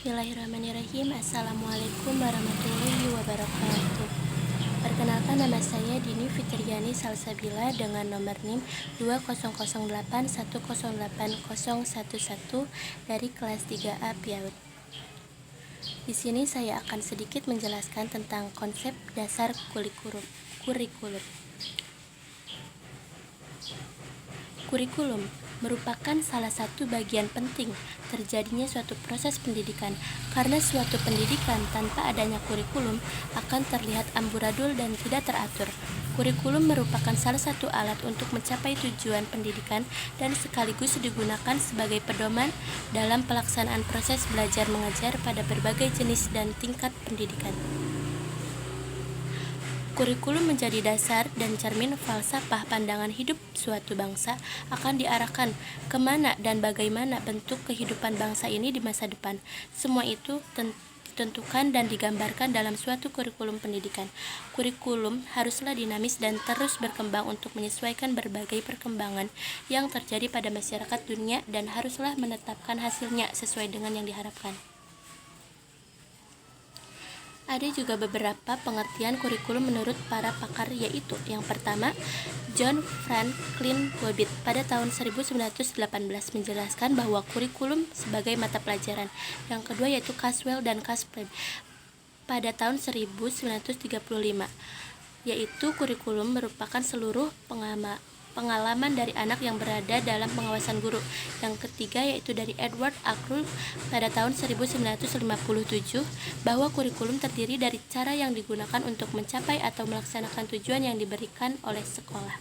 Bismillahirrahmanirrahim. Assalamualaikum warahmatullahi wabarakatuh. Perkenalkan, nama saya Dini Fitriani Salsabila dengan nomor NIM 2008108011 dari kelas 3A PIAUD. Di sini saya akan sedikit menjelaskan tentang konsep dasar kurikulum. Kurikulum merupakan salah satu bagian penting terjadinya suatu proses pendidikan, karena suatu pendidikan tanpa adanya kurikulum akan terlihat amburadul dan tidak teratur. Kurikulum merupakan salah satu alat untuk mencapai tujuan pendidikan dan sekaligus digunakan sebagai pedoman dalam pelaksanaan proses belajar mengajar pada berbagai jenis dan tingkat pendidikan. Kurikulum menjadi dasar dan cermin falsafah pandangan hidup suatu bangsa akan diarahkan kemana dan bagaimana bentuk kehidupan bangsa ini di masa depan. Semua itu ditentukan dan digambarkan dalam suatu kurikulum pendidikan. Kurikulum haruslah dinamis dan terus berkembang untuk menyesuaikan berbagai perkembangan yang terjadi pada masyarakat dunia dan haruslah menetapkan hasilnya sesuai dengan yang diharapkan. Ada juga beberapa pengertian kurikulum menurut para pakar, yaitu yang pertama, John Franklin Bobbitt pada tahun 1918 menjelaskan bahwa kurikulum sebagai mata pelajaran. Yang kedua yaitu Caswell dan Casper pada tahun 1935, yaitu kurikulum merupakan seluruh pengalaman dari anak yang berada dalam pengawasan guru. Yang ketiga yaitu dari Edward A. Krug pada tahun 1957 bahwa kurikulum terdiri dari cara yang digunakan untuk mencapai atau melaksanakan tujuan yang diberikan oleh sekolah.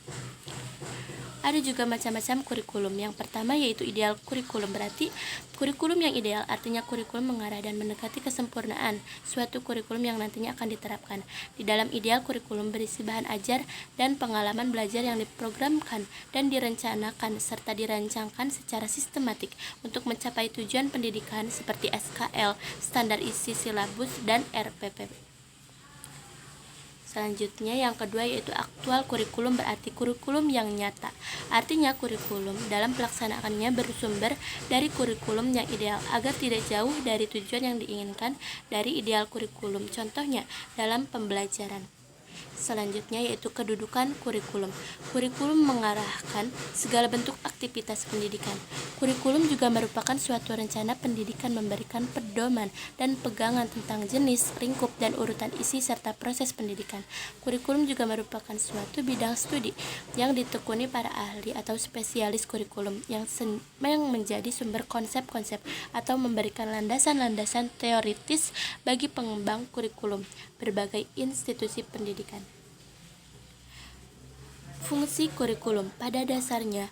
Ada juga macam-macam kurikulum. Yang pertama yaitu ideal kurikulum, berarti kurikulum yang ideal artinya kurikulum mengarah dan mendekati kesempurnaan suatu kurikulum yang nantinya akan diterapkan. Di dalam ideal kurikulum berisi bahan ajar dan pengalaman belajar yang diprogramkan dan direncanakan serta dirancangkan secara sistematik untuk mencapai tujuan pendidikan seperti SKL, standar isi silabus, dan RPP. Selanjutnya yang kedua yaitu aktual kurikulum, berarti kurikulum yang nyata. Artinya kurikulum dalam pelaksanaannya bersumber dari kurikulum yang ideal agar tidak jauh dari tujuan yang diinginkan dari ideal kurikulum. Contohnya dalam pembelajaran. Selanjutnya yaitu kedudukan kurikulum. Kurikulum mengarahkan segala bentuk aktivitas pendidikan. Kurikulum juga merupakan suatu rencana pendidikan memberikan pedoman dan pegangan tentang jenis, lingkup, dan urutan isi serta proses pendidikan. Kurikulum juga merupakan suatu bidang studi yang ditekuni para ahli atau spesialis kurikulum yang menjadi sumber konsep-konsep atau memberikan landasan-landasan teoritis bagi pengembang kurikulum berbagai institusi pendidikan. Fungsi kurikulum. Pada dasarnya,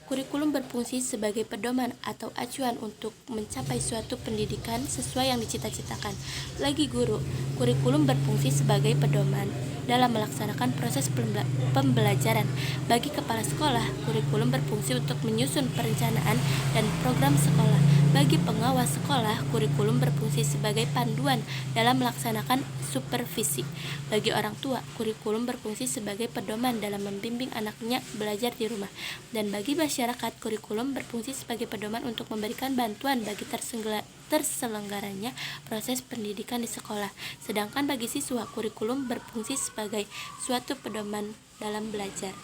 kurikulum berfungsi sebagai pedoman atau acuan untuk mencapai suatu pendidikan sesuai yang dicita-citakan. Bagi guru, kurikulum berfungsi sebagai pedoman dalam melaksanakan proses pembelajaran. Bagi kepala sekolah, kurikulum berfungsi untuk menyusun perencanaan dan program sekolah. Bagi pengawas sekolah, kurikulum berfungsi sebagai panduan dalam melaksanakan supervisi. Bagi orang tua, kurikulum berfungsi sebagai pedoman dalam membimbing anaknya belajar di rumah. Dan bagi masyarakat, kurikulum berfungsi sebagai pedoman untuk memberikan bantuan bagi terselenggaranya proses pendidikan di sekolah. Sedangkan bagi siswa, kurikulum berfungsi sebagai suatu pedoman dalam belajar.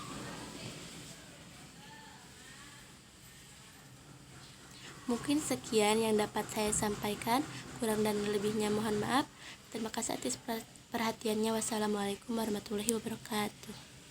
Mungkin sekian yang dapat saya sampaikan, kurang dan lebihnya mohon maaf. Terima kasih atas perhatiannya. Wassalamualaikum warahmatullahi wabarakatuh.